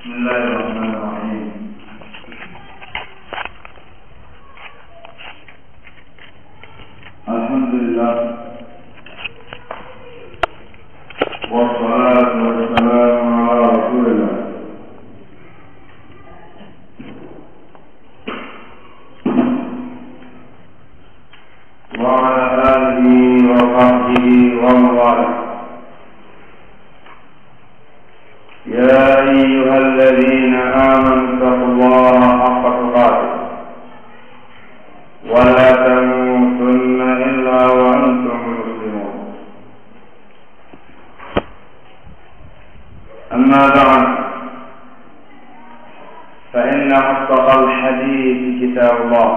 Bismillahirrahmanirrahim. Alhamdulillah. Wassalatu wassalamu ala Rasulillah. Wa ala alihi wa sahbihi wa mawalah. يا أيها الذين آمنوا اتقوا الله حق تقاته ولا تموتن إلا وأنتم مسلمون. أما بعد، فإن أصدق الحديث كتاب الله،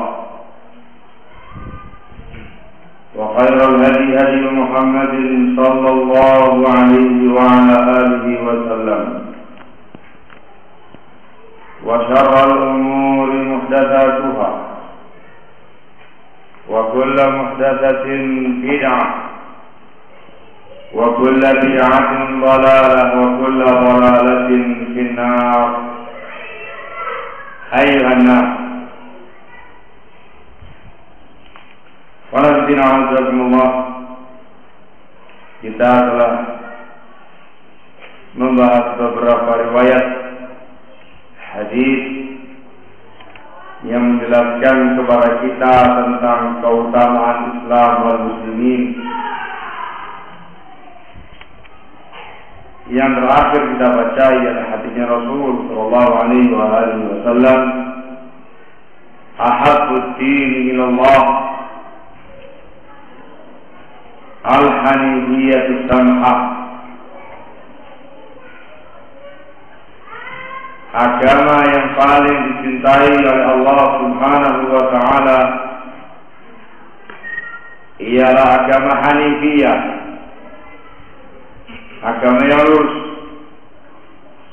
وخير الهدي هدي محمد صلى الله عليه وعلى آله وسلم، وشر الأمور محدثاتها، وكل محدثة بدعة، وكل بدعة ضلالة، وكل ضلالة في النار. أيها الناس، Alhamdulillah, kita telah membahas beberapa riwayat hadis yang menjelaskan kepada kita tentang keutamaan Islam wal muslimin. Yang terakhir kita baca ialah hadisnya Rasul sallallahu alaihi wasallam, "Ahabbud din ilallah al-hanifiyatu sam'ah." Agama yang paling dicintai oleh Allah Subhanahu wa ta'ala ialah agama Hanifiyah, agama yang lurus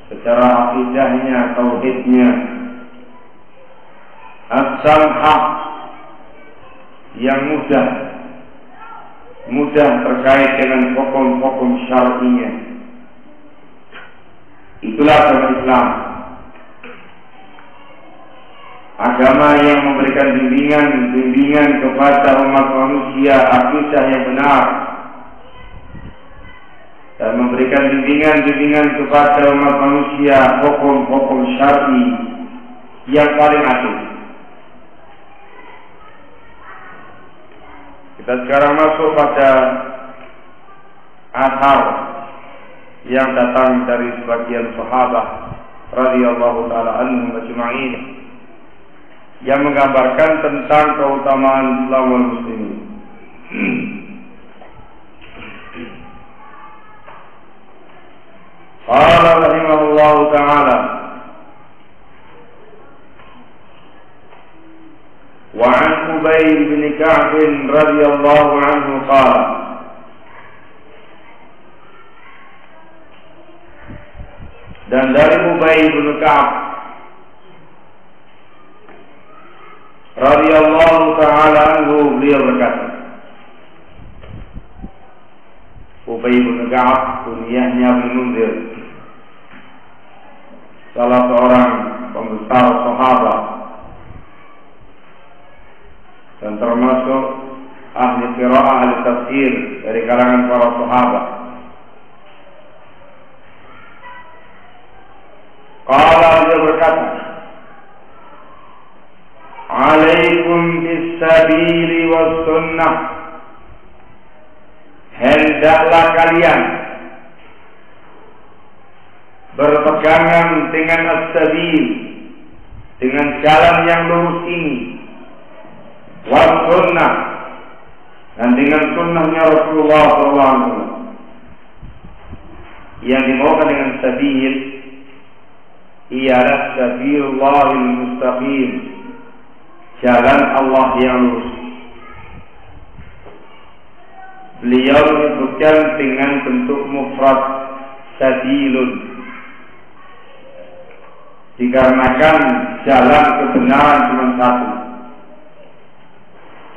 secara akidahnya, tauhidnya. As-sam'ah, yang mudah terkait dengan hukum-hukum syar'inya. Itulah agama Islam, agama yang memberikan bimbingan kepada umat manusia akidah yang benar, dan memberikan bimbingan kepada umat manusia hukum-hukum syar'i yang paling adil. Kita sekarang masuk pada athar yang datang dari sebagian sahabat radhiyallahu taala anhum ajma'in, yang menggambarkan tentang keutamaan Islam wal muslimin. Qala rahimahullahu ta'ala, wa 'an Ubay bin Ka'b radhiyallahu anhu qala, dan dari Ubay bin Ka'b radhiyallahu ta'ala anhu, beliau berkata, Ubay bin Ka'b kunyahnya Ibnu Munzir, salah seorang pembesar sahabat dan termasuk ahli qiraah, ahli tafsir dari kalangan para sahabat. Qala, dia berkata, "Alaikum bis-sabili was-sunnah." Hendaklah kalian berpegangan dengan as-sabil, dengan jalan yang lurus ini, was-sunnah, dan dengan sunnahnya Rasulullah SAW. Yang dimaukan dengan sabil ialah sabilullahil mustaqim, jalan Allah yang lurus. Beliau menyebutkan dengan bentuk mufrad sabilun, dikarenakan jalan kebenaran cuma satu.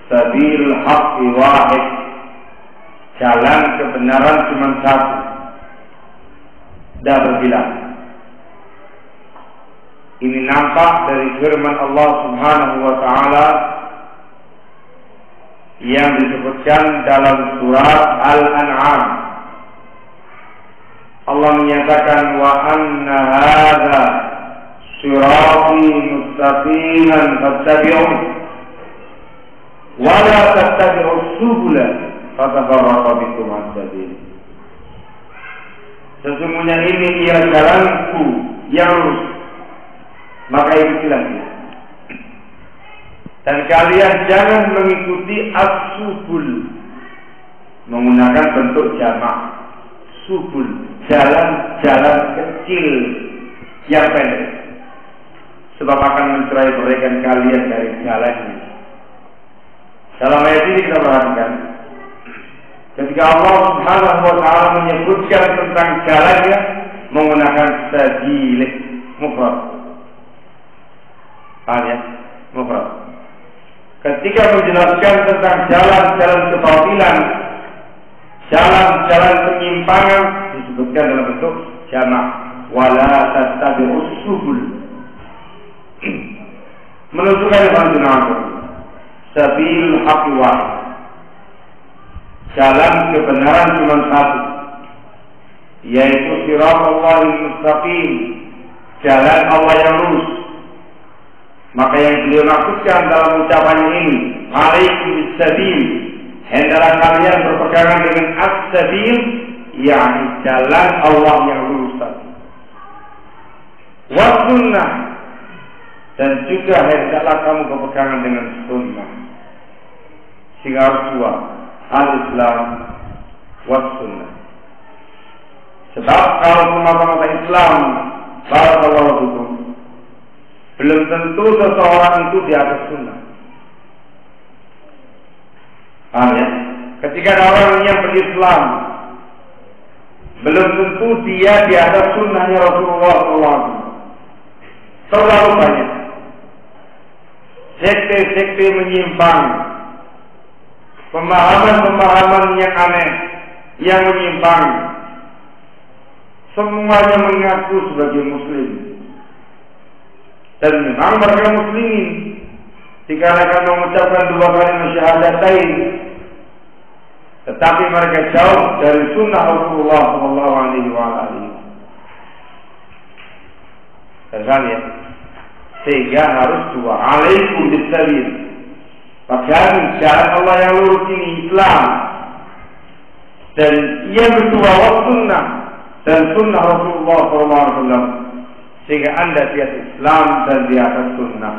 Sabilul haqqi wahid, jalan kebenaran cuma satu, tidak berbilang. Ini nampak dari firman Allah Subhanahu wa taala yang disebutkan dalam surat Al-An'am. Allah menyatakan wa anna hadza sirati mustaqiman fattabi'uhu wa la tattabi'us subula fatafarraqa bikum an sabili. Sesungguhnya ini ia jalanku yang lurus, maka ikutilah dia. Dan kalian jangan mengikuti as-subul, menggunakan bentuk jamak. Subul, jalan-jalan kecil yang pendek, sebab akan mencerai-beraikan kalian dari jalannya. Dalam ayat ini kita perhatikan, ketika Allah Subhanahu wa taala menyebutkan tentang jalannya menggunakan sabil mufrad. Ya, mufrad. Ketika menjelaskan tentang jalan-jalan kebatilan, jalan-jalan penyimpangan, disebutkan dalam bentuk jamak, wala tattabi'us subul. Menunjukkan yang sabilul haqqi wahid. Jalan kebenaran cuma satu, yaitu siratullahil mustaqim, jalan Allah yang lurus. Maka yang beliau maksudkan dalam ucapannya ini, alaikum bis-sabil, hendaklah kalian berpegangan dengan as-sabil, yakni jalan Allah yang lurus tadi. Wa sunnah, dan juga hendaklah kamu berpegangan dengan sunnah. Sehingga harus dua, al-Islam wa sunnah. Sebab kalau semata-mata Islam, barakallahu fikum, belum tentu seseorang itu di atas sunnah. Paham ya? Ketika ada orang yang berislam, belum tentu dia di atas sunnahnya Rasulullah SAW. Terlalu banyak sekte-sekte menyimpang, pemahaman-pemahaman yang aneh, yang menyimpang. Semuanya mengaku sebagai muslim, dan memang mereka muslimin dikarenakan mengucapkan dua kalimat syahadatain, tetapi mereka jauh dari sunnah Rasulullah SAW. Ya? Sehingga harus dua, alaikum bis-sabil, pegang jalan Allah yang lurus ini, Islam, dan yang kedua was sunnah, dan sunnah Rasulullah SAW, sehingga anda di atas Islam dan di atas sunnah.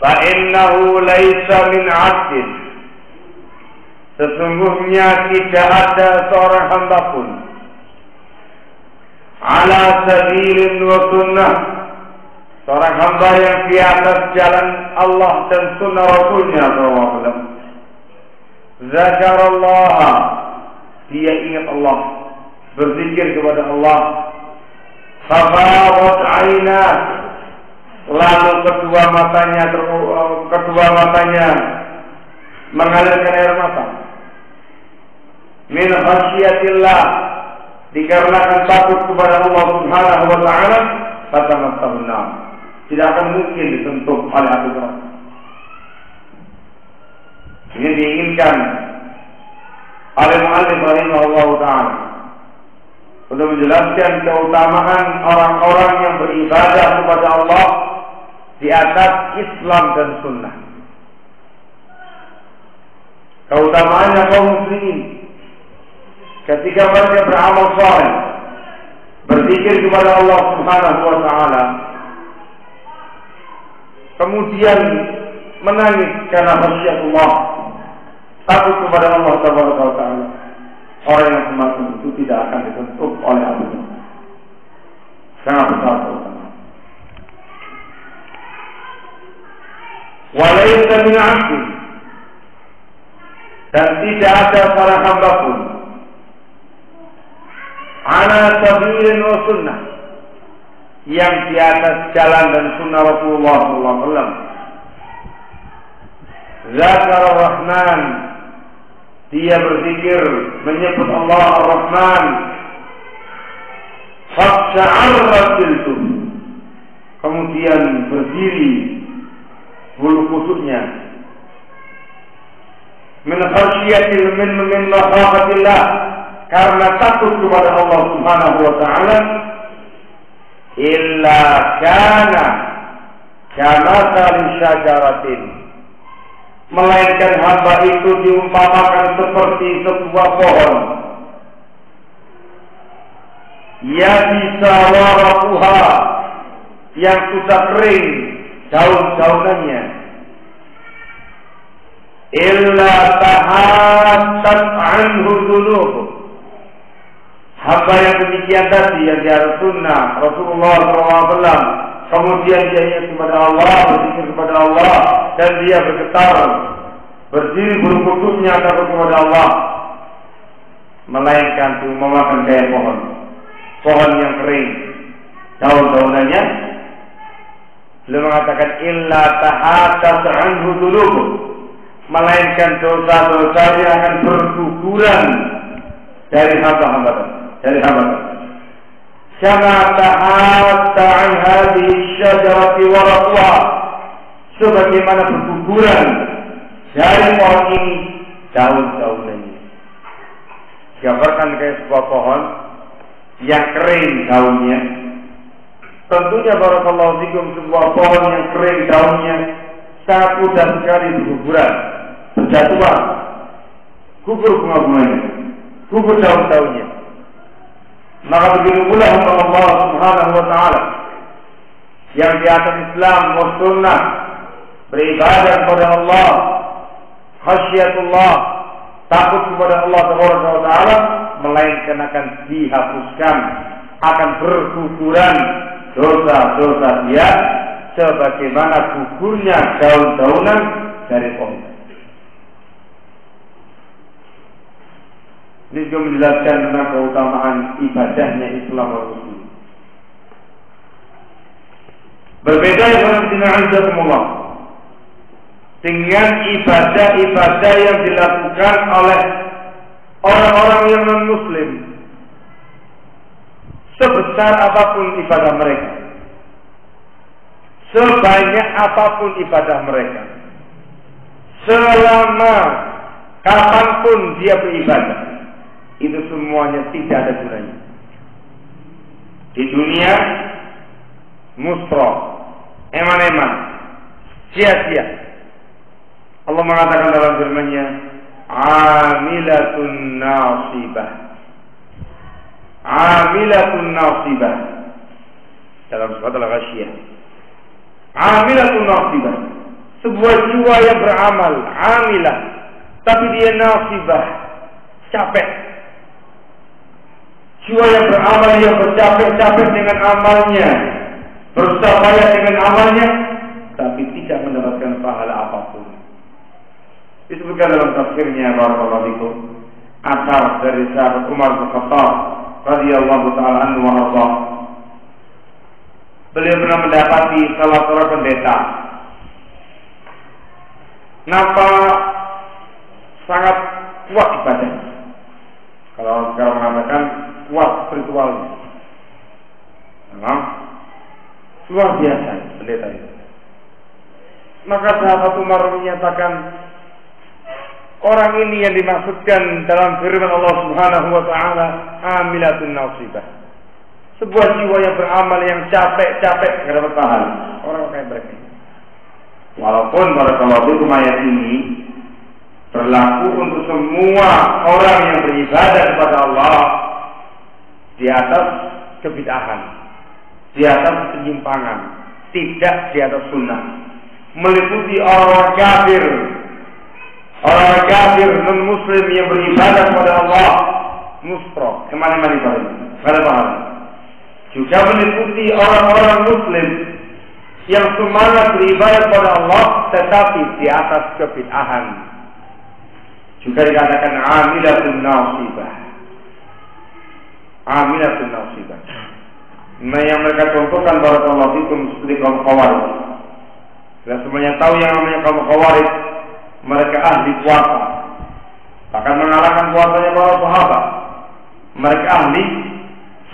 فَإِنَّهُ لَيْسَ مِنْ عَبْدٍ, sesungguhnya tidak ada seorang hamba pun ala sabilin wa sunnah, seorang hamba yang di atas jalan Allah dan sunnah Rasulnya SAW, zakarallah, dia ingat Allah, berzikir kepada Allah, fafadat ainah, lalu kedua matanya mengalirkan air mata, min khasyiatillah, dikarenakan takut kepada Allah Subhanahu wa taala, fatamassahun nar, tidak akan mungkin disentuh oleh api neraka. Ini diinginkan oleh muallif rahimahullah taala untuk menjelaskan keutamaan orang-orang yang beribadah kepada Allah di atas Islam dan sunnah. Keutamaannya kaum muslimin ketika mereka beramal saleh, berzikir kepada Allah Subhanahu wa taala, kemudian menangis karena khasyatullah, takut kepada Allah Subhanahu wa taala, orang yang semacam itu tidak akan disentuh oleh api neraka. Sangat besar keutamaan. Walaysa min 'abdin, dan tidak ada seorang hamba pun ala sabilin wa sunnah, yang di atas jalan dan sunnah Rasulullah SAW. Zakar ar-Rahman, dia berzikir menyebut Allah ar-Rahman, sya'arrat jilduh, kemudian berdiri bulu kuduknya min khasyiyatil min makhafatillah, karena takut kepada Allah Subhanahu wa taala, illa kana kamathali syajaratin, melainkan hamba itu diumpamakan seperti sebuah pohon, ya bisa waraquha, yang sudah kering daun-daunannya, illa tahattat anhu dzunub. Hamba yang demikian tadi yang dia sunnah Rasulullah SAW, kemudian dia ingat kepada Allah, berzikir kepada Allah, dan dia bergetar berdiri berkuduknya takut kepada Allah, melainkan diumpamakan kayak pohon yang kering daun-daunannya. Beliau mengatakan illa tahattat anhu dzunub, melainkan dosa-dosanya akan berguguran dari hamba-hamba. Kama tahatta an hadhihi syajarati waraqwa, sebagaimana berguguran dari pohon ini daun-daunannya. Gambarkan kayak sebuah pohon yang kering daunnya. Tentunya barakallahu fikum, sebuah pohon yang kering daunnya sangat mudah sekali berguguran, berjatuhan, gugur bunga-bunganya, gugur daun-daunnya. Maka begitu pula Allah Subhanahu wa taala yang di atas Islam wa sunnah, beribadah kepada Allah, khasyatullah, takut kepada Allah Subhanahu wa taala, melainkan akan dihapuskan, akan berguguran dosa-dosa dia sebagaimana gugurnya daun-daunan dari pohon. Ini juga menjelaskan tentang keutamaan ibadahnya Islam dan Muslim. Berbeda dengan ibadah-ibadah yang dilakukan oleh orang-orang yang non-Muslim, sebesar apapun ibadah mereka, sebanyak apapun ibadah mereka, selama kapanpun dia beribadah, itu semuanya tidak ada gunanya. Di dunia musra, eman-eman, sia-sia. Allah mengatakan dalam firman-Nya, amilatun nasibah. Amilatun nasibah. Dalam surat Al-Ghasyiyah. Amilatun nasibah. Sebuah jiwa yang beramal, amilah, tapi dia nasibah, capek. Jiwa yang beramal, yang bercapek-capek dengan amalnya, berusaha payah dengan amalnya, tapi tidak mendapatkan pahala apapun. Disebutkan dalam tafsirnya barakallahu fikum, asar dari sahabat Umar bin Khattab radhiyallahu taala anhu wa arda. Beliau pernah mendapati salah seorang pendeta, nampak sangat kuat ibadah. Kalau sekarang mengatakan kuat spiritualnya, memang luar biasa pendeta itu. Maka sahabat Umar menyatakan, orang ini yang dimaksudkan dalam firman Allah Subhanahu wa taala, amilatun nasibah. Sebuah jiwa yang beramal, yang capek-capek enggak dapat pahala. Orang kayak mereka. Walaupun barakallahu fikum ayat ini berlaku untuk semua orang yang beribadah kepada Allah di atas kebid'ahan, di atas penyimpangan, tidak di atas sunnah. Meliputi orang kafir, orang kafir non-muslim yang beribadah kepada Allah, mustra, kemana-mana ibadah, ada pahala. Juga meliputi orang-orang muslim yang semangat beribadah kepada Allah tetapi di atas kebid'ahan. Juga dikatakan amilatun nasibah. Amilatun nasibah. Nah, yang mereka contohkan barakallahu fikum seperti kaum Khawarij. Dan semuanya tahu yang namanya kaum Khawarij, mereka ahli puasa, bahkan mengalahkan puasanya para sahabat. Mereka ahli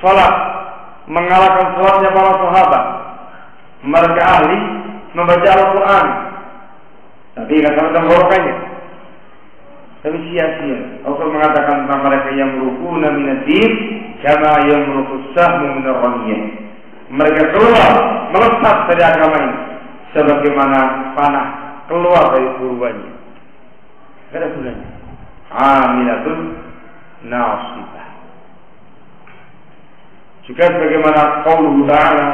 salat, mengalahkan sholatnya para sahabat. Mereka ahli membaca Al-Quran, tapi kata tenggorokannya. Tapi sia-sia. Rasul mengatakan tentang mereka yang merukuna minad-din kama yamruqus sahmu minar ramiyah. Mereka keluar melesat dari agama ini sebagaimana panah keluar dari buruannya. Tidak ada gunanya. Amilatun nasibah. Juga sebagaimana qauluhu ta'ala,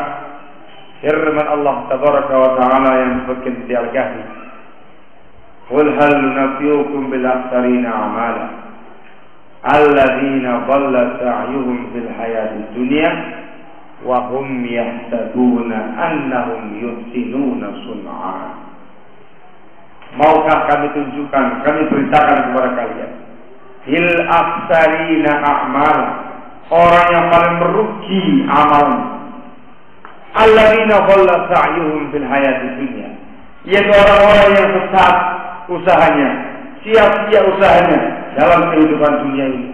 firman Allah tabaraka wa ta'ala yang disebutkan di Al-Kahfi, qul hal nunabbiukum bil akhsarina a'mala alladzina dhalla sa'yuhum fil hayatid dunya wa hum yahsabuna annahum yuhsinuna sun'a. Maukah kami tunjukkan, kami beritakan kepada kalian bil akhsarina a'mala, orang yang paling merugi amalnya, alladzina dhalla sa'yuhum fil hayatid dunya, yaitu orang-orang yang sesat usahanya, sia-sia usahanya dalam kehidupan dunia ini.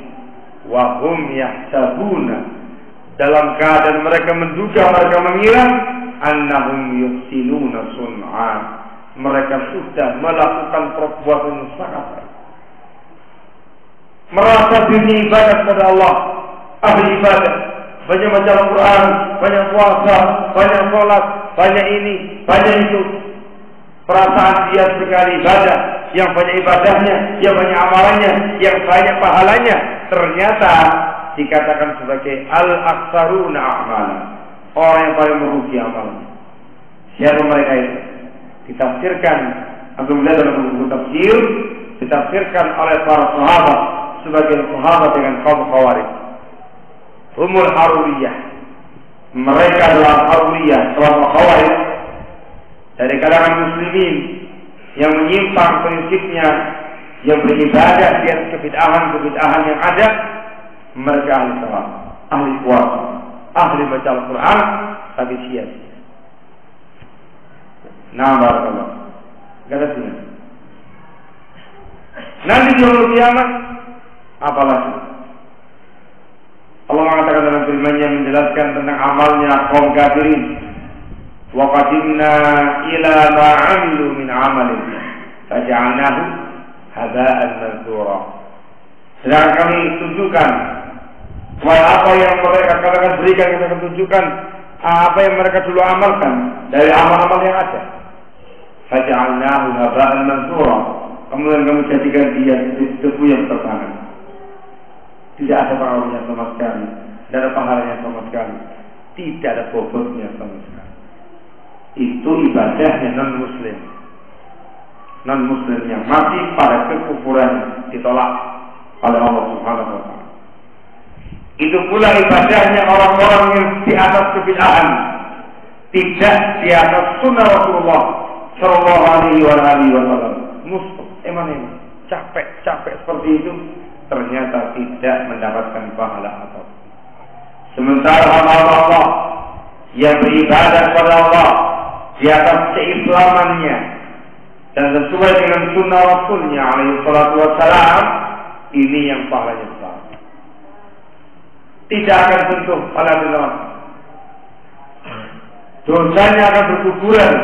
Wa hum yahsabuna, dalam keadaan mereka menduga, mereka mengira, annahum yuhsinuna sun'a, mereka sudah melakukan perbuatan yang sangat baik, merasa diri ibadah kepada Allah, ahli ibadah, banyak baca Al-Quran, banyak puasa, banyak sholat, banyak ini, banyak itu. Perasaan dia sekali ibadah, yang banyak ibadahnya, yang banyak amalannya, yang banyak pahalanya, ternyata dikatakan sebagai al-aksaruna a'mala, orang yang paling merugi amalnya. Siapa mereka itu? Ditafsirkan, alhamdulillah dalam buku tafsir, ditafsirkan oleh para sahabat sebagai sahabat dengan kaum Khawarij. Humul Haruriyah, mereka adalah Haruriyah, kelompok Khawarij dari kalangan muslimin yang menyimpang prinsipnya, yang beribadah di atas kebid'ahan yang ada. Mereka ahli salat, ahli puasa, ahli baca Al-Quran, tapi sia-sia. Nah, barakallah. Kata sini. Nanti di hari kiamat, apalagi Allah mengatakan dalam firman-Nya menjelaskan tentang amalnya kaum kafirin. Wa qadimna ila ma 'amilu min 'amalin faj'alnahu haba'an mansura. Sedang kami tunjukkan apa yang mereka katakan, berikan, kita akan tunjukkan apa yang mereka dulu amalkan dari amal-amal yang ada. Faj'alnahu haba'an mansura. Kemudian kami jadikan dia debu yang tertanam. Tidak ada pengaruhnya sama sekali, tidak ada pahalanya sama sekali, tidak ada bobotnya sama sekali. Itu ibadahnya non-muslim yang mati pada kekufuran, ditolak oleh Allah Subhanahu wa Ta'ala. Itu pula ibadahnya orang-orang yang di atas kebid'ahan, tidak di atas sunnah Rasulullah Sallallahu Alaihi Wasallam. Emang capek seperti itu, ternyata tidak mendapatkan pahala atau. Sementara hamba Allah yang beribadah kepada Allah di atas keislamannya dan sesuai dengan sunnah Rasulnya alaihi salatu wassalam, ini yang pahalanya besar. Tidak akan sentuh pada neraka. Dosanya akan berguguran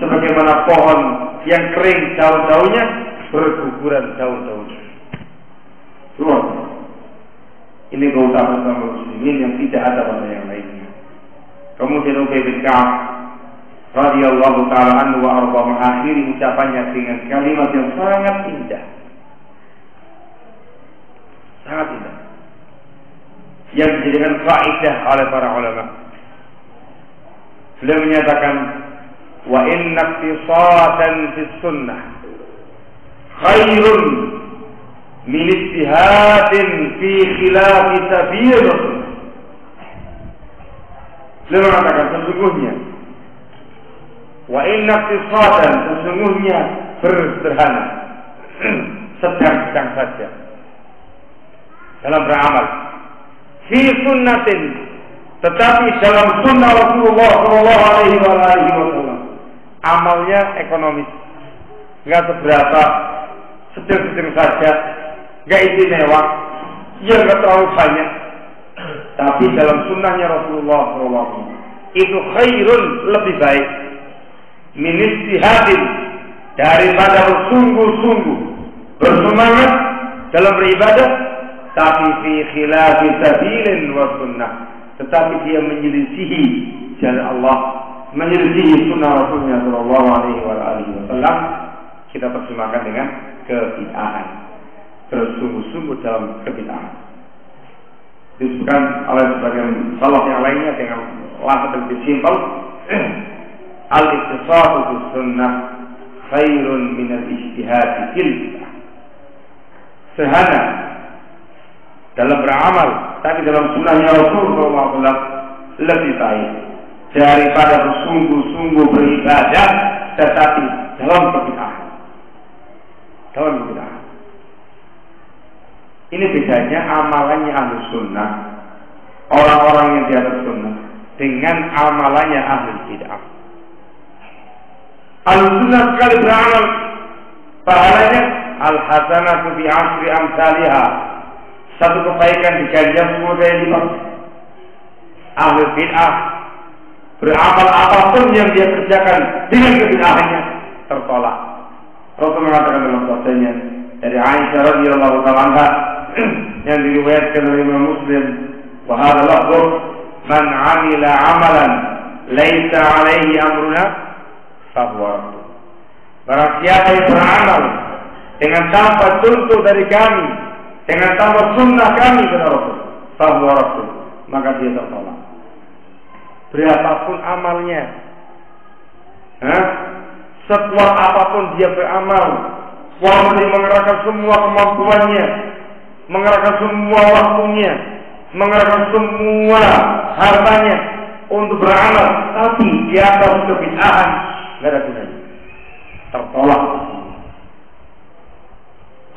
sebagaimana pohon yang kering daun-daunnya berguguran daun-daunnya. Ini keutamaan muslimin yang tidak ada pada yang lainnya. Kemudian Ubay bin Ka'ab radhiyallahu ta'ala anhu wa arda mengakhiri ucapannya dengan kalimat yang sangat indah. Sangat indah. Yang dijadikan kaidah oleh para ulama. Beliau menyatakan, wa inna iqtisatan fis sunnah khairun min ijtihadin fi khilafi sabil. Beliau mengatakan sesungguhnya, wa inna iqtisatan, sesungguhnya bersederhana, sedang-sedang saja dalam beramal, fi sunnatin, tetapi dalam sunnah Rasulullah Sallallahu Alaihi Wasallam, amalnya ekonomis, nggak seberapa, sedang-sedang saja, nggak istimewa, ya nggak terlalu banyak, tapi dalam sunnahnya Rasulullah SAW itu khairun, lebih baik, min ijtihadin, daripada bersungguh-sungguh bersemangat dalam beribadah, tapi fi khilafi sabilin wa sunnah, tetapi dia menyelisihi jalan Allah, menyelisihi sunnah Rasulnya Shallallahu Alaihi Wasallam. Kita terjemahkan dengan kebid'ahan, bersungguh-sungguh dalam kebid'ahan. Disebutkan oleh sebagian salaf yang lainnya dengan lafaz lebih simpel, al-ittisatu bis sunnah khairun min al-ijtihad fil bid'ah. Sehana dalam beramal, tapi dalam sunnahnya Rasulullah SAW lebih baik daripada bersungguh-sungguh beribadah tetapi dalam kebid'ahan. Dalam kebid'ahan. Ini bedanya amalannya ahli sunnah, orang-orang yang di atas sunnah, dengan amalannya ahli bid'ah. Ahli sunnah sekali beramal, pahalanya al-hasanatu bi asyri amsalihha, satu kebaikan diganjar 10 kali lipat. Ahli bid'ah beramal apapun yang dia kerjakan dengan kebid'ahannya tertolak. Rasul mengatakan dalam sabdanya dari Aisyah radhiyallahu ta'ala yang diriwayatkan oleh Imam Muslim, wa hadha lafdhu man 'amila 'amalan laisa 'alaihi amruna fa huwa radd. Barang siapa yang beramal dengan tanpa contoh dari kami, dengan tanpa sunnah kami kata Rasul, fa huwa radd, maka dia tertolak. Berapapun amalnya, sekuat apapun dia beramal, walaupun dia mengerahkan semua kemampuannya, mengerahkan semua waktunya, mengerahkan semua hartanya untuk beramal, tapi di atas kebid'ahan, tidak ada gunanya, tertolak.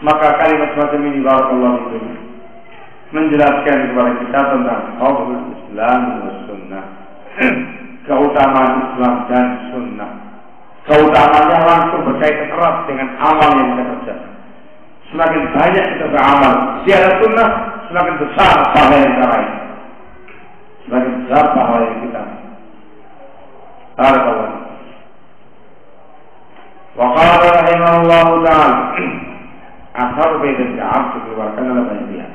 Maka kalimat semacam ini barakallahu fikum menjelaskan kepada kita tentang fadlul Islam dan sunnah, keutamaan Islam dan sunnah. Keutamaannya langsung berkaitan erat dengan amal yang kita kerjakan. Semakin banyak kita beramal di atas sunnah, semakin besar pahala yang kita raih. Semakin besar pahala yang kita raih. Wa qala rahimahullahu ta'ala, asar baitul Ka'ab dikeluarkan oleh banyak pihak.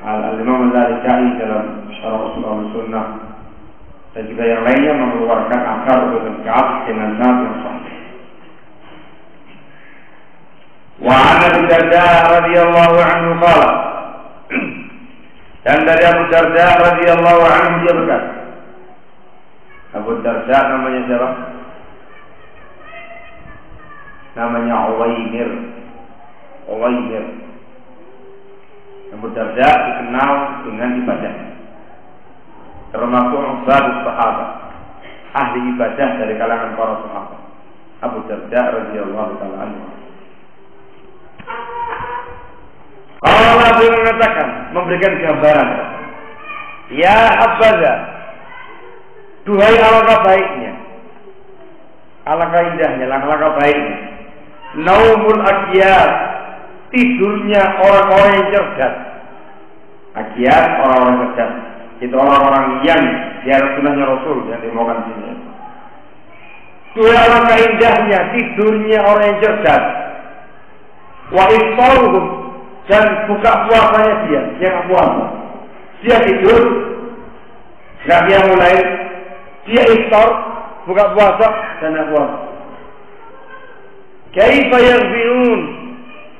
Al-Imam Al-Lalikai dalam Syarah Ushul Sunnah dan juga yang lainnya mengeluarkan asar baitul Ka'ab dengan sanad yang sahih. Wa 'an Abi Darda radhiyallahu anhu qala, dan dari Abu Darda radhiyallahu anhu dia berkata, Abu Darda namanya siapa? Namanya Uwaimir. Abu Darda dikenal dengan ibadah, termasuk ubadus sahabat, ahli ibadah dari kalangan para sahabat. Abu Darda radhiyallahu ta'ala anhu. Allah mengatakan, memberikan gambaran, ya habbaza, duhai alangkah baiknya, alangkah indahnya, alangkah baiknya, naumul akhyar, tidurnya orang-orang yang cerdas. Akhyar, orang-orang cerdas, itu orang-orang yang di atas sunnahnya Rasul yang dimaukan di sini. Duhai alangkah indahnya tidurnya orang yang cerdas, wa iftaruhum, dan buka puasanya dia yang puasa. Dia tidur, nggak dia mulai, dia iftar, buka puasa dan puasa. Kaifa yaghfirun,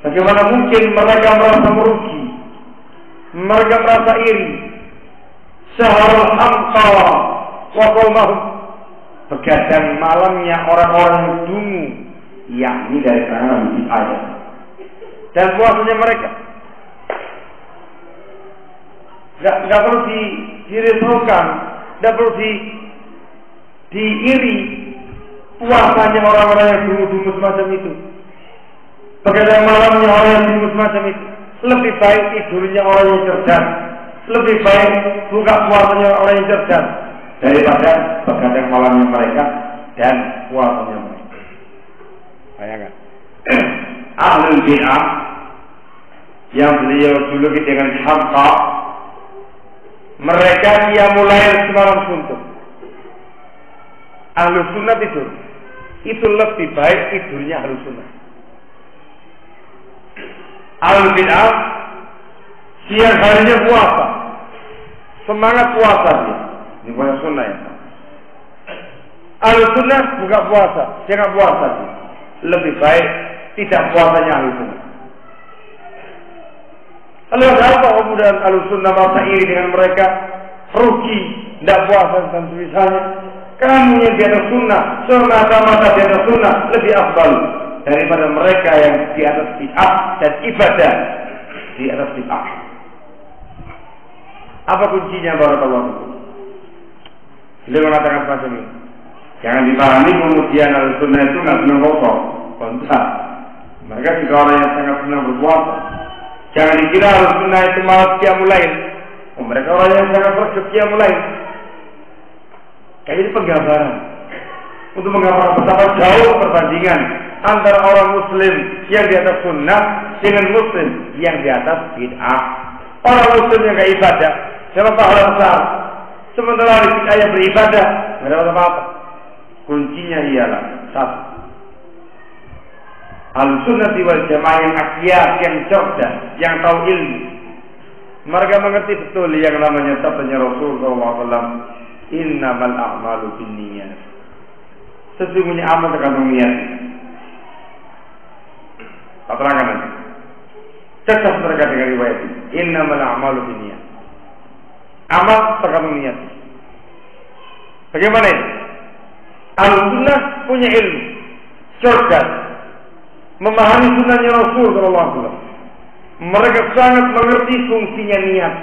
bagaimana mungkin mereka merasa merugi, mereka merasa iri. Saharul hamqa wa qaumahum, begadang malamnya orang-orang yang dungu, yakni dari kalangan bid'ah, dan puasanya mereka nggak perlu dirisaukan, nggak perlu diiri puasanya orang-orang yang dungu-dungu semacam itu, begadang malamnya orang yang dungu semacam itu. Lebih baik tidurnya orang yang cerdas, lebih baik buka puasanya orang yang cerdas daripada begadang malamnya mereka dan puasanya mereka. Bayangkan. Ahlul bid'ah yang beliau juluki dengan hamqa, Mereka qiyamul lail semalam suntuk. Ahlus sunnah tidur. Itu lebih baik tidurnya ahlus sunnah. Ahlul bid'ah siang harinya puasa. Semangat puasa dia. Ini puasa sunnah ya. Ahlus sunnah buka puasa, dia nggak puasa dia. Lebih baik tidak puasanya ahlus sunnah. Lalu ada apa kemudian ahlus sunnah merasa iri dengan mereka? Rugi, tidak puasa dan semisalnya. Kamu yang di atas sunnah, semata-mata di atas sunnah lebih afdal daripada mereka yang di atas bid'ah dan ibadah di atas bid'ah. Apa kuncinya barakallahu fikum? Beliau mengatakan semacam ini. Jangan dipahami kemudian ahlus sunnah itu nggak senang rokok, kontak. Mereka juga orang yang sangat senang berpuasa. Jangan dikira ahlus sunnah itu malas qiyamul lail. Mereka orang yang sangat berjuang qiyamul lail. Kayak ini penggambaran untuk menggambarkan betapa jauh perbandingan antara orang muslim yang di atas sunnah dengan muslim yang di atas bid'ah. Orang muslim yang gak ibadah dapat pahala besar, sementara orang bid'ah yang beribadah tidak dapat apa-apa. Kuncinya ialah satu, Ahlussunnah wal Jamaah yang akyat, yang cerdas, yang tahu ilmu. Mereka mengerti betul yang namanya sabdanya Rasulullah SAW, innamal a'malu binniyat. Sesungguhnya amal tergantung niat. Tak terangkan nanti. Cekap mereka dengan riwayat ini. Innamal a'malu binniyat. Amal tergantung niat. Bagaimana ini? Ahlussunnah punya ilmu, cerdas, memahami sunnahnya Rasulullah SAW. Mereka sangat mengerti fungsinya niat.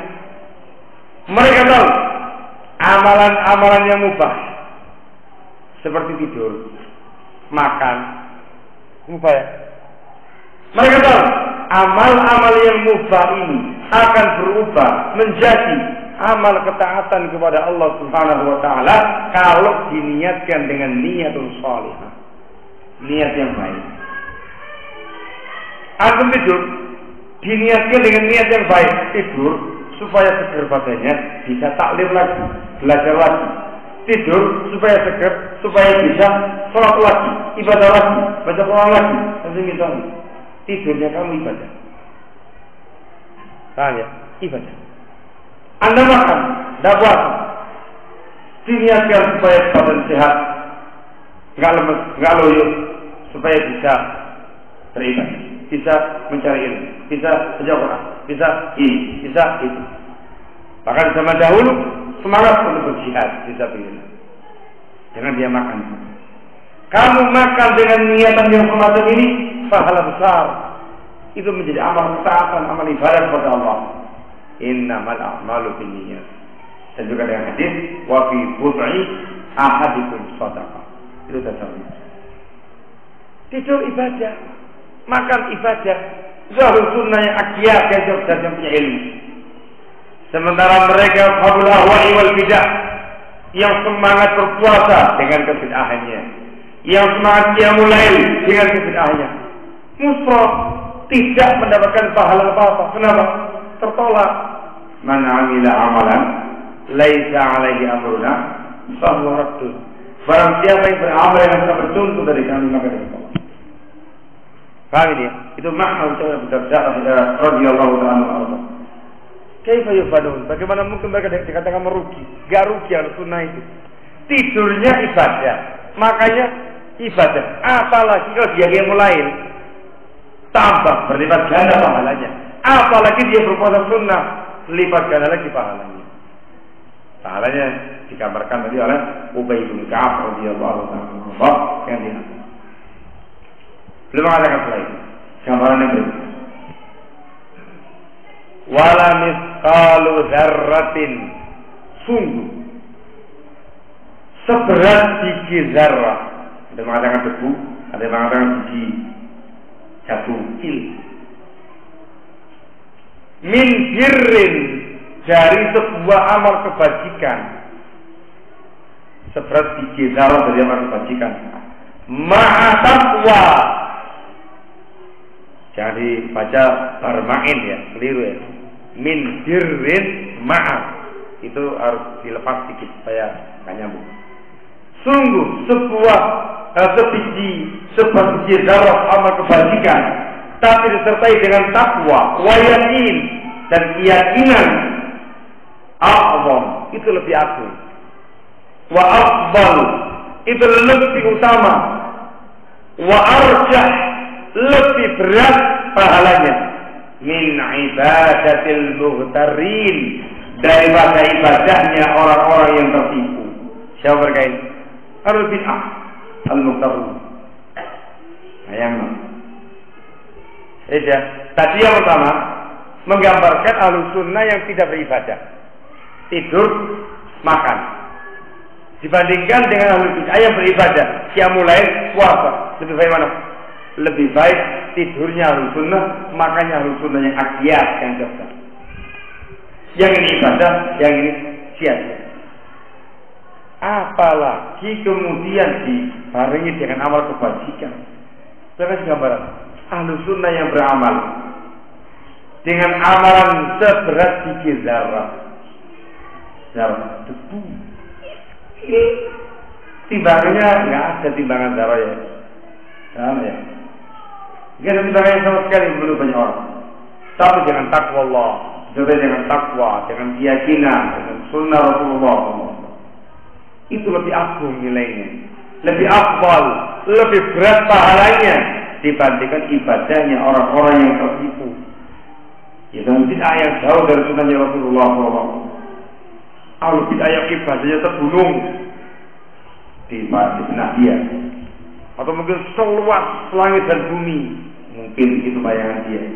Mereka tahu amalan-amalan yang mubah seperti tidur, makan, mubah ya. Mereka tahu amal-amal yang mubah ini akan berubah menjadi amal ketaatan kepada Allah Subhanahu wa taala kalau diniatkan dengan niatul shalihah, niat yang baik. Antum tidur diniatkan dengan niat yang baik, tidur supaya seger badannya, bisa taklim lagi, belajar lagi. Tidur supaya seger, supaya bisa sholat lagi, ibadah lagi, baca Quran lagi, dan misalnya tidurnya kamu ibadah. Paham ya? Ibadah. Anda makan, tidak puasa, diniatkan supaya badan sehat, nggak lemes, nggak loyo, supaya bisa beribadah, bisa mencari ilmu, bisa baca Quran, bisa ini, bisa itu. Bahkan zaman dahulu semangat untuk berjihad, bisa pilih. Jangan dia makan. Kamu makan dengan niatan yang semacam ini, pahala besar. Itu menjadi amal ketaatan, amal ibadah kepada Allah. Innamal a'malu binniyat. Dan juga dengan hadis, wa fi bud'i ahadikum shadaqah. Itu tasawuf. Tidur ibadah, makan ibadah. Itu Ahlussunnah yang akyat, yang cerdas, yang punya ilmu. Sementara mereka ashabul ahwa'i wal bid'ah yang semangat berpuasa dengan kebid'ahannya, yang semangat qiyamul lail dengan kebid'ahannya, musraf, tidak mendapatkan pahala apa-apa. Kenapa? Tertolak. Man 'amila 'amalan laisa 'alaihi amruna fa huwa raddun. Barang siapa yang beramal yang tidak bercontoh dari kami maka ditolak. Paham ini ya? Itu makna ucapan Abu Darda radhiyallahu ta'ala anhu. Kaifa yufadun? Bagaimana mungkin mereka dikatakan merugi? Gak rugi Ahlussunnah itu. Tidurnya ibadah, makanya ibadah. Apalagi kalau dia mulai tambah berlipat ganda pahalanya. Apalagi dia berpuasa sunnah, lipat ganda lagi pahalanya. Pahalanya digambarkan tadi oleh Ubay bin Ka'ab radhiyallahu anhu yang dia. Belum mengatakan selain gambaran yang berikut. Wala misqalu dzarratin, sungguh seberat biji zarrah. Ada mengatakan debu, ada yang mengatakan biji jagung kecil. Min birrin, dari sebuah amal kebajikan, seberat biji zarrah dari amal kebajikan. Ma'a taqwa, jangan dibaca barmain ya, keliru ya. Min birrin ma'a, Itu harus dilepas sedikit supaya nggak nyambung. Sungguh sebuah sebiji zarah amal kebajikan, tapi disertai dengan takwa, wa yakin dan keyakinan, a'zam itu lebih agung, wa afdal itu lebih utama, wa arjah lebih berat pahalanya, min ibadatil mughtarin daripada ibadahnya orang-orang yang tertipu. Siapa berkait? Al-bid'ah al-mughtarun. Ayam. Tadi yang pertama menggambarkan ahlus sunnah yang tidak beribadah, tidur, makan. Dibandingkan dengan ahlul bid'ah yang beribadah, qiyamul lail, puasa. Lebih baik mana? Lebih baik tidurnya ahlus sunnah, makannya ahlus sunnah yang akiyat, yang cerdas. Yang ini ibadah, yang ini sia-sia. Apalagi kemudian dibarengi dengan amal kebajikan. Saya kasih gambaran. Ahlus sunnah yang beramal dengan amalan seberat biji zarah debu. Timbangannya nggak ada timbangan zarah ya. Sama ya. Nggak ada timbangannya sama sekali menurut banyak orang. Tapi dengan takwa Allah, juga dengan takwa, dengan keyakinan, dengan sunnah Rasulullah SAW. Itu lebih agung nilainya, lebih afdal, lebih berat pahalanya dibandingkan ibadahnya orang-orang yang tertipu. Itu bid'ah yang jauh dari sunnahnya Rasulullah SAW. Kalau bid'ah yang ibadahnya terbunuh di benak dia, atau mungkin seluas langit dan bumi, mungkin itu bayangan dia.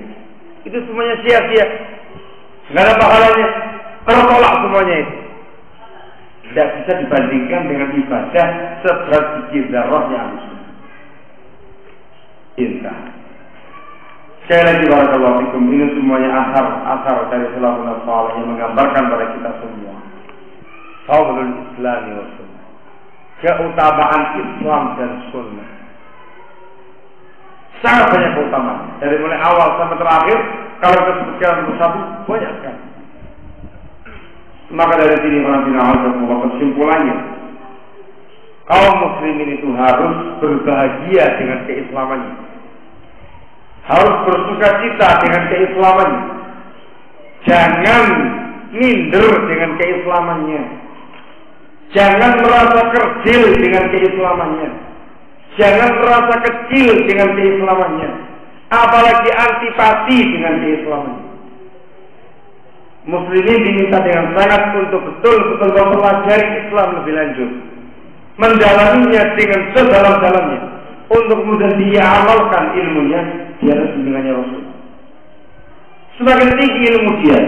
Itu semuanya sia-sia, nggak ada pahalanya, tertolak semuanya itu. Tidak bisa dibandingkan dengan ibadah seberat biji zarahnya Ahlussunnah. Indah. Sekali lagi barakallahu fikum, ini semuanya asar dari salafun salih yang menggambarkan pada kita semua fadlul Islam wa sunnah, keutamaan Islam dan sunnah. Sangat banyak keutamaan dari mulai awal sampai terakhir. Kalau kita sebutkan satu banyak sekali. Maka dari sini kesimpulannya, kaum muslimin itu harus berbahagia dengan keislamannya, harus bersuka cita dengan keislamannya, jangan minder dengan keislamannya, jangan merasa kerdil dengan keislamannya, jangan merasa kecil dengan keislamannya, apalagi antipati dengan keislamannya. Muslimin diminta dengan sangat untuk betul-betul mempelajari Islam lebih lanjut, mendalaminya dengan sedalam-dalamnya, untuk kemudian dia amalkan ilmunya di atas bimbingannya Rasul. Semakin tinggi ilmu dia,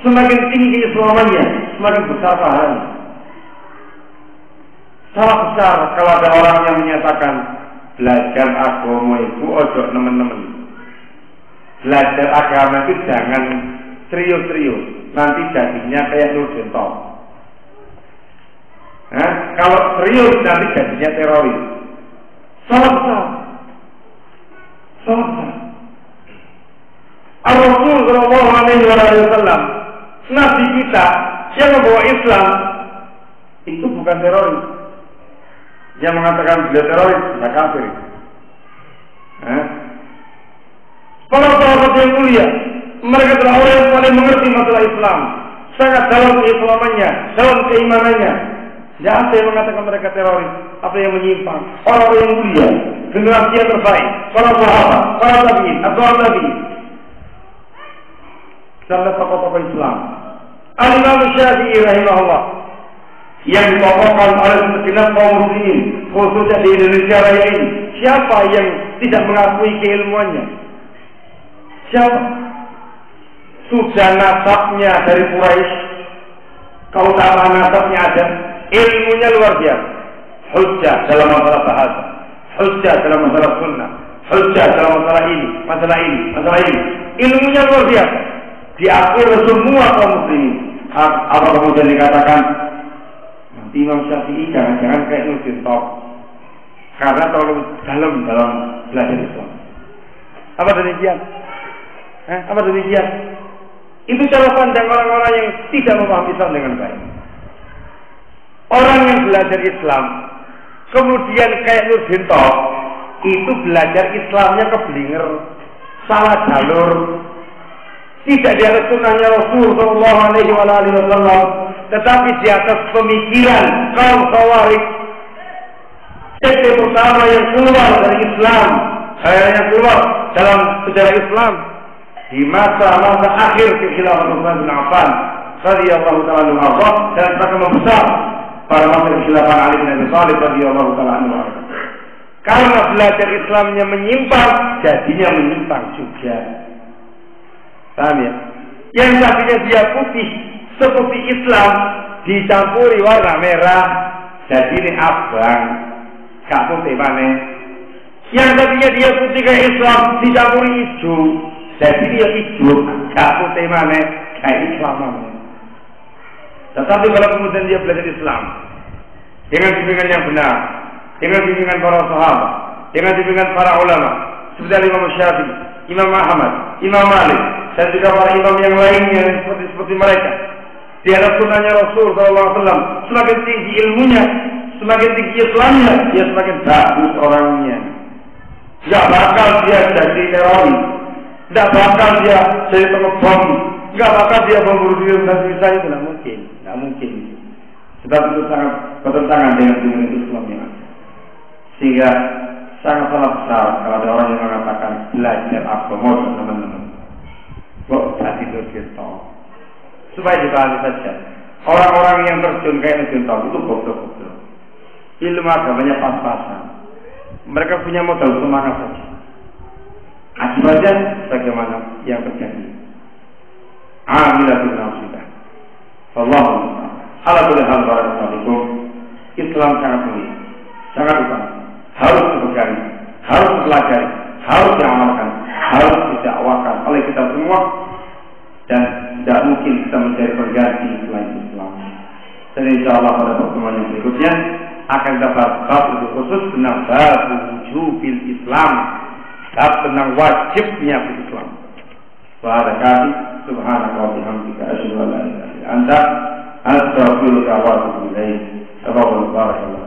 semakin tinggi keislamannya, semakin besar pahalanya. Salah besar kalau ada orang yang menyatakan belajar agama itu ojo nemen-nemen. Belajar agama itu jangan serius-serius, nanti jadinya kayak Nurdin. Kalau serius nanti jadinya teroris. Salah besar. Salah besar. Rasul Sallallahu Alaihi Wasallam, Nabi kita yang membawa Islam itu bukan teroris. Yang mengatakan beliau teroris, tidak kafir. Para sahabat yang mulia, mereka adalah orang yang paling mengerti masalah Islam, sangat dalam keislamannya, dalam keimanannya. Tidak ada yang mengatakan mereka teroris, apa yang menyimpang. Orang yang mulia, generasi yang terbaik, para sahabat, para tabi'in, atau tabi'in, dan tokoh-tokoh Islam. Al-Imam Syafi'i rahimahullah yang ditokohkan oleh segenap kaum muslimin, khususnya di Indonesia Raya ini. Siapa yang tidak mengakui keilmuannya? Siapa? Sudah nasabnya dari Quraisy, keutamaan nasabnya ada, ilmunya luar biasa, hujjah dalam masalah bahasa, hujjah dalam masalah sunnah, hujjah dalam masalah ini, ilmunya luar biasa, diakui oleh semua kaum muslimin. Apa kemudian dikatakan nanti Imam Syafi'i jangan-jangan kayak Nurdin Top karena terlalu dalam belajar Islam? Apa demikian? Apa demikian? Itu cara pandang orang-orang yang tidak memahami Islam dengan baik. Orang yang belajar Islam, kemudian kayak Nurdinto, itu belajar Islamnya keblinger, salah jalur, tidak di atas sunnahnya Rasul Sallallahu Alaihi Wasallam, tetapi di atas pemikiran kaum Khawarij. Sekte pertama yang keluar dari Islam, yang keluar dalam sejarah Islam di masa-masa akhir kekhilafan Utsman bin Affan radhiyallahu ta'ala anhu dan mereka membesar pada masa kekhilafan Ali bin Abi Thalib radhiyallahu ta'ala anhu. Karena belajar Islamnya menyimpang, jadinya menyimpang juga. Paham ya? Yang tadinya dia putih seperti Islam dicampuri warna merah, jadi ini abang, gak putih maneh. Yang tadinya dia putih kayak Islam dicampuri hijau, jadi dia hijau, gak putih maneh, kayak Islam maneh. Tetapi kalau kemudian dia belajar Islam dengan bimbingan yang benar, dengan bimbingan para sahabat, dengan bimbingan para ulama seperti Imam Syafi'i, Imam Ahmad, Imam Malik, dan juga para imam yang lainnya seperti mereka, di atas sunnahnya Rasul SAW, semakin tinggi ilmunya, semakin tinggi Islamnya, dia semakin bagus orangnya. Tidak bakal dia jadi teroris, tidak bakal dia jadi pengebom, tidak bakal dia membunuh diri dan sebagainya. Itu tidak mungkin, tidak mungkin. Sebab itu sangat bertentangan dengan bimbingan Islam yang ada. Sehingga sangat salah besar kalau ada orang yang mengatakan belajar agama teman-teman. Kok jadi Nurdinto? Supaya dipahami saja, orang-orang yang terjun kayak Nurdinto itu goblok-goblok. Ilmu agamanya pas-pasan. Mereka punya modal semangat saja. Akibatnya bagaimana yang terjadi? Amilatul nasibah. Wallahu a'lam. Ala kulli hal barakallahu. Islam sangat mulia, sangat utama. Harus dipegang, harus dipelajari, harus diamalkan, harus didakwakan oleh kita semua, dan tidak mungkin kita mencari pengganti selain Islam. Dan insya Allah pada pertemuan yang berikutnya akan kita bahas lebih khusus tentang bab wujubil Islam, bab tentang wajibnya berislam. Wa kami subhanaka wa bihamdika asyhadu an la ilaha illa anta astaghfiruka wa atubu ilaik. Barakallahu